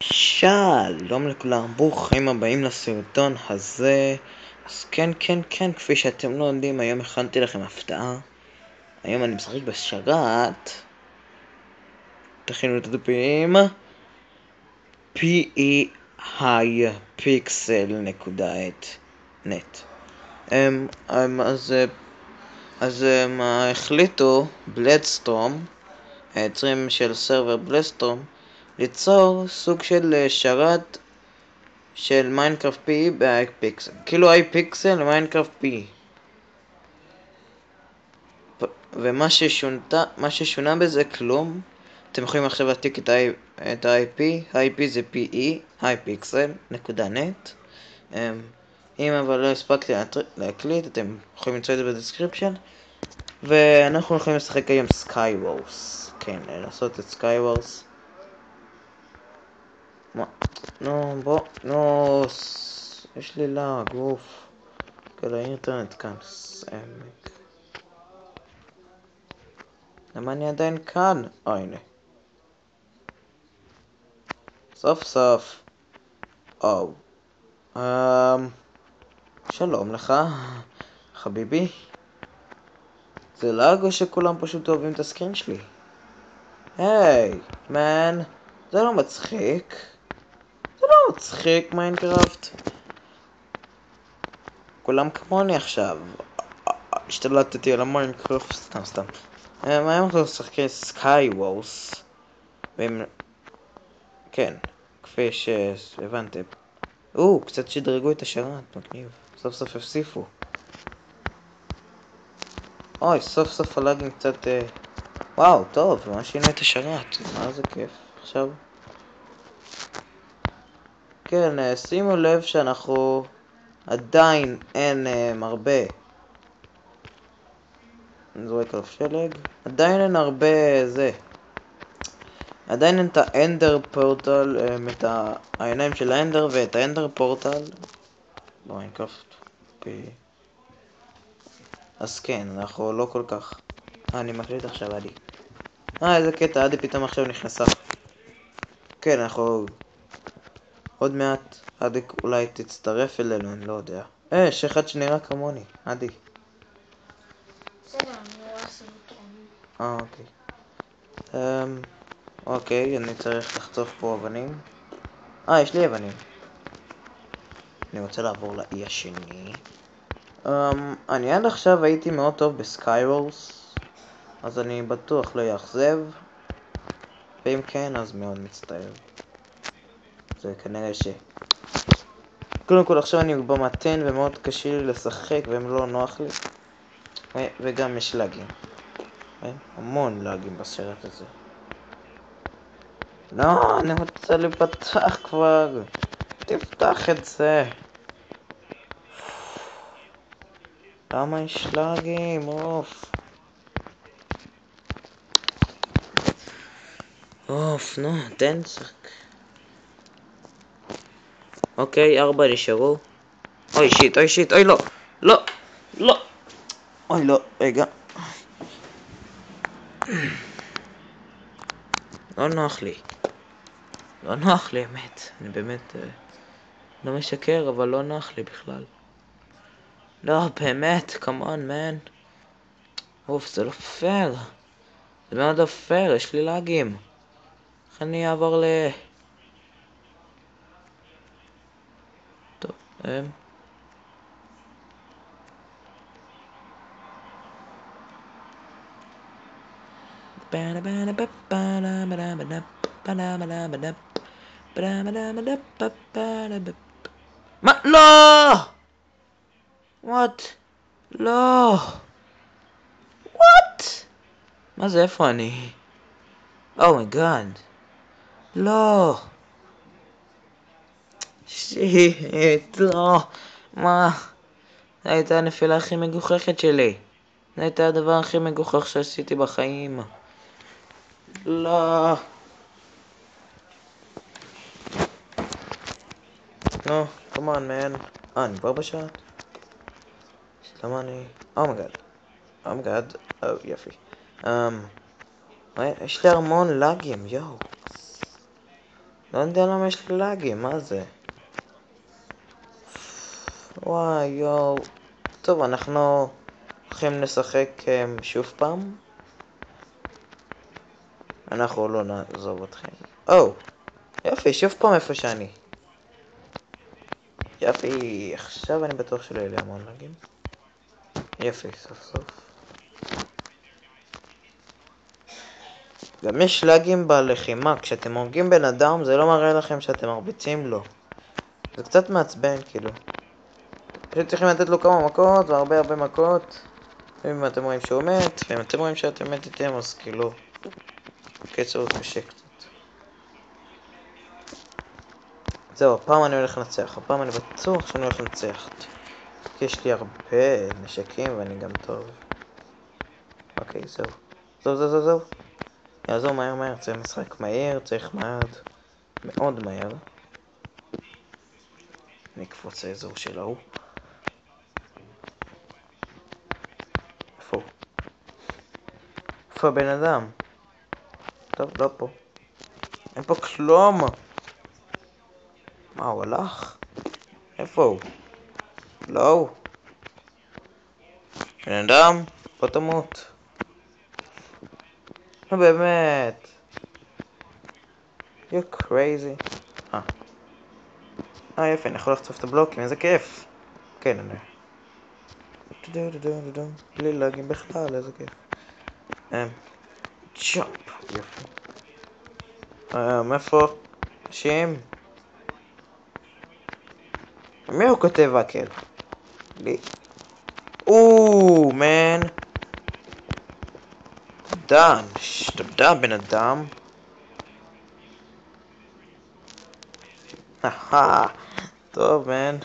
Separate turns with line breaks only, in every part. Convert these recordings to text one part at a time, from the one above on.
שלום לכולם, ברוכים הבאים לסרטון הזה. אז כן, כפי שאתם לא יודעים, היום הכנתי לכם הפתעה. היום אני משחק בשרת, תכינו את הדפים PEHiPixel.net. אז החליטו בלדסטורם, היוצרים של סרבר בלדסטורם, ליצור סוג של שרת של מיינקראפט פי באייפיקסל, כאילו אייפיקסל מיינקראפט פי. ומה ששונה בזה כלום. אתם יכולים עכשיו להעתיק את ה-IP, ה-IP זה PE, hiPixel.net. אם אבל לא הספקתי להקליט, אתם יכולים למצוא את זה בדסקריפשן. ואנחנו יכולים לשחק היום סקייוורס. כן, לעשות את סקייוורס. מה? יש לי לאג, אוף. כל האינטרנט כאן סמק. למה אני עדיין כאן? הנה. סוף סוף. שלום לך, חביבי. זה לאג או שכולם פשוט אוהבים את הסקרין שלי? היי, מן. זה לא מצחיק. מיינקראפט. כולם כמוני עכשיו. השתלטתי על המיינקראפט, סתם. מה אנחנו משחקים סקייוורס? כן, כפי שהבנתם. קצת שדרגו את השרת, מגניב. סוף סוף הפסיפו. סוף סוף הלאגים קצת... וואו, טוב, ממש שינו את השרת. מה זה כיף. עכשיו... כן, שימו לב שאנחנו... עדיין אין הרבה... אני זורק עליו שלג. עדיין אין הרבה... עדיין אין את האנדר פורטל, את העיניים של האנדר ואת האנדר פורטל במיינקראפט. אז כן, אנחנו לא כל כך... אני מקליט עכשיו עדי. איזה קטע, עדי פתאום עכשיו נכנסה. כן, אנחנו... עוד מעט עדי אולי תצטרף אלינו, אני לא יודע. יש אחד שנראה כמוני, עדי.
בסדר, אני רואה סרטון.
אוקיי. אוקיי, אני צריך לחצוף פה אבנים. יש לי אבנים. אני רוצה לעבור לאי השני. אני עד עכשיו הייתי מאוד טוב בסקייוורס, אז אני בטוח לא יאכזב. ואם כן, אז מאוד מצטער. זה כנראה קודם כל עכשיו אני במתן ומאוד קשה לי לשחק והם לא נוח לי. וגם יש לאגים. המון לאגים בסרט הזה. לא, אני רוצה לפתח כבר. תפתח את זה. למה יש לאגים? נו, תן שחק. אוקיי, 4 נשארו. אוי שיט, אוי לא. אוי לא, רגע. לא נוח לי, אמת. אני באמת לא משקר, אבל לא נוח לי בכלל. לא, באמת, כמון, מן. זה לא פייר. זה מאוד לא פייר, יש לי לאגים. איך אני אעבור טוב, מה? לא! What? לא! What? מה זה? איפה אני? אומייגאד. לא! שיט, לא! מה? זו הייתה הנפילה הכי מגוחכת שלי. זה הייתה הדבר הכי מגוחך שעשיתי בחיים. לא. נו, כמובן, מן. אני כבר בשעת. למה אני... אומייגאד. יפי. יש לי המון לאגים, יואו. לא יודע למה יש לי לאגים, מה זה? וואי יואו. טוב, אנחנו הולכים לשחק שוב פעם. אנחנו לא נעזוב אתכם. יופי, שוב פעם איפה שאני. יופי, עכשיו אני בטוח שלא יהיה לי המון לאגים. יופי, סוף סוף. גם יש לאגים בלחימה, כשאתם הורגים בן אדם זה לא מראה לכם שאתם מרביצים לו. זה קצת מעצבן כאילו. פשוט צריכים לתת לו כמה מכות והרבה מכות. אם אתם רואים שהוא מת, ואם אתם רואים שאתם מתתם אז כאילו קיצור הוא קשה קצת. זהו, הפעם אני הולך לנצח, הפעם אני בטוח שאני הולך לנצח. כי יש לי הרבה נשקים ואני גם טוב. אוקיי, זהו. יעזור מהר, צריך משחק מהיר, צריך מאוד מהר. אני אקפוץ לאזור של ההוא. איפה הבן אדם? טוב, לא פה. אין פה כלום. מה, הוא הלך? איפה הוא? לא הוא. בן אדם, פה תמות. נו באמת. You crazy. יפה, אני יכול לחצוף את הבלוקים, איזה כיף. כן, אני... בלי לאגים בכלל, איזה כיף. צ'ופ, יופי. איפה? אנשים? מי הוא כותב הקל? לי. מן. תודה בן אדם. טוב מן.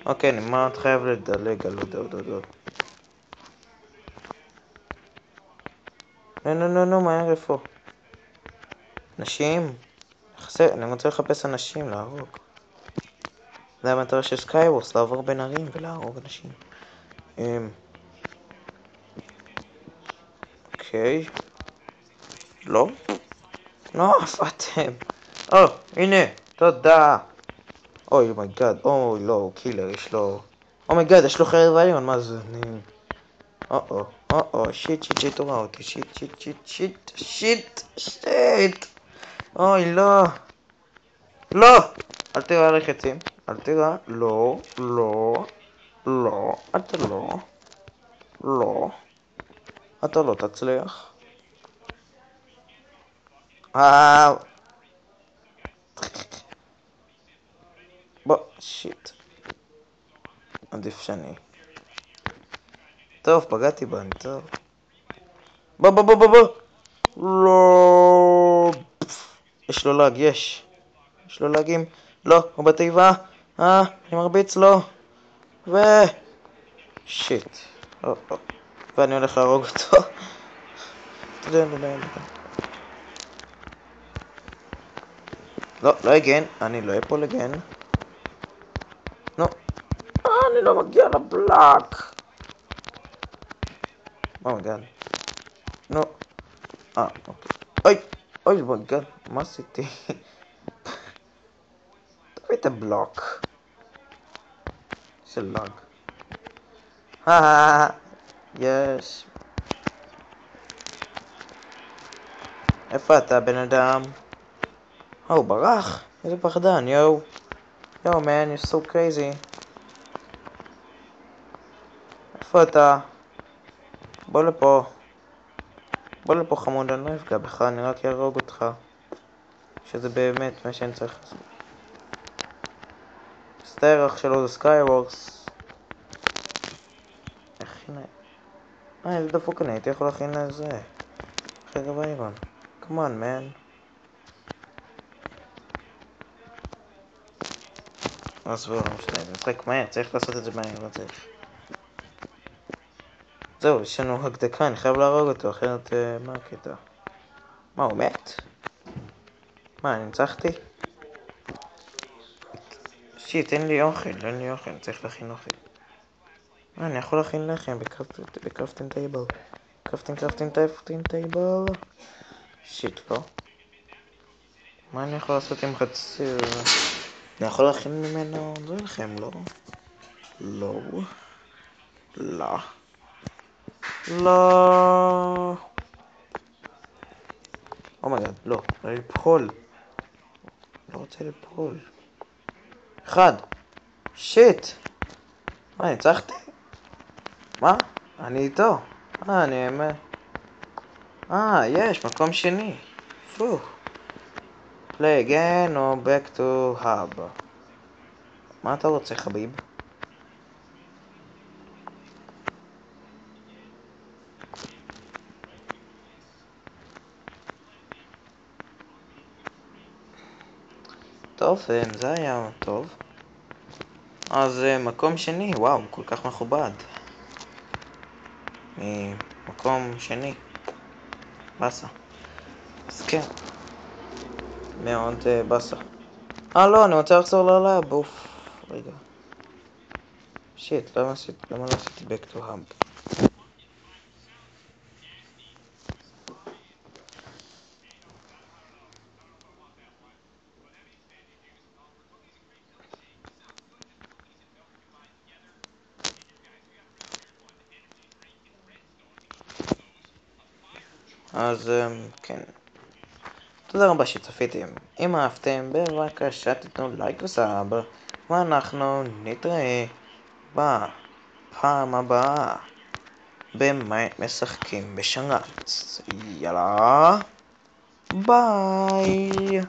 אוקיי, אני מה את חייב לדלג על עוד. נו, מהר איפה? נשים? אני רוצה לחפש אנשים להרוג. זה המטרה של סקייוורס, לעבור בין ערים ולהרוג אנשים. אוקיי. לא? איפה אתם? הנה, תודה. אוי מייגאד, לא, קילר, יש לו... מייגאד, יש לו חרב עליון, מה זה? שיט, הוא ראה אותי, שיט. אוי, לא. אל תראה עלי חצים, אל תראה, לא. אתה לא תצליח. שיט. עדיף שאני. טוב, פגעתי בה, אני טוב. בוא. לא. יש לו לאג, יש לו לאגים. לא, הוא בתיבה. אני מרביץ לו. שיט. ואני הולך להרוג אותו. לא הגן, אני לא אפול הגן. אני לא מגיע לבלק. מייגאד. אוקיי. אוי מייגאד, מה עשיתי? תביא את הבלוק. של לאג. יש. איפה אתה בן אדם? הוא ברח? איזה פחדן, יואו man, you're so crazy. איפה אתה? בוא לפה חמוד, אני לא אפגע בך, אני רק ארוג אותך. שזה באמת מה שאני צריך לעשות. סטיירח שלו זה סקייוורס. איזה דפוק אני הייתי יכול להכין לזה. חרב איירון. Come on man. עזבו, לא משנה, משחק מהר, צריך לעשות את זה מהר, לא צריך. זהו, יש לנו הקדקה, אני חייב להרוג אותו, אחרת מה הקטע? מה, הוא מת? מה, אני ניצחתי? שיט, אין לי אוכל, צריך להכין אוכל. אני יכול להכין לחם בקרפטינג טייבל. קרפטינג טייבל. שיט, לא? מה אני יכול לעשות עם חציר? אני יכול להכין ממנו זה לכם, לא? לא. לא. לא. אומייגאד, לא. לא ליפול. לא רוצה ליפול. אחד. שיט. מה, ניצחתי? מה? אני איתו. אני האמת. יש, מקום שני. פו. play again או back to hub. מה אתה רוצה, חביב? טוב, זה היה טוב. אז מקום שני, וואו, כל כך מכובד. מקום שני. בסה. אז כן. מאוד בסה. לא, אני רוצה לחזור ללאב, אוף. רגע. שיט, למה לא עשיתי back to hub? אז כן. תודה רבה שצפיתם. אם אהבתם, בבקשה תיתנו לייק וסאב, ואנחנו נתראה בפעם הבאה במה משחקים בשרץ. יאללה, ביי.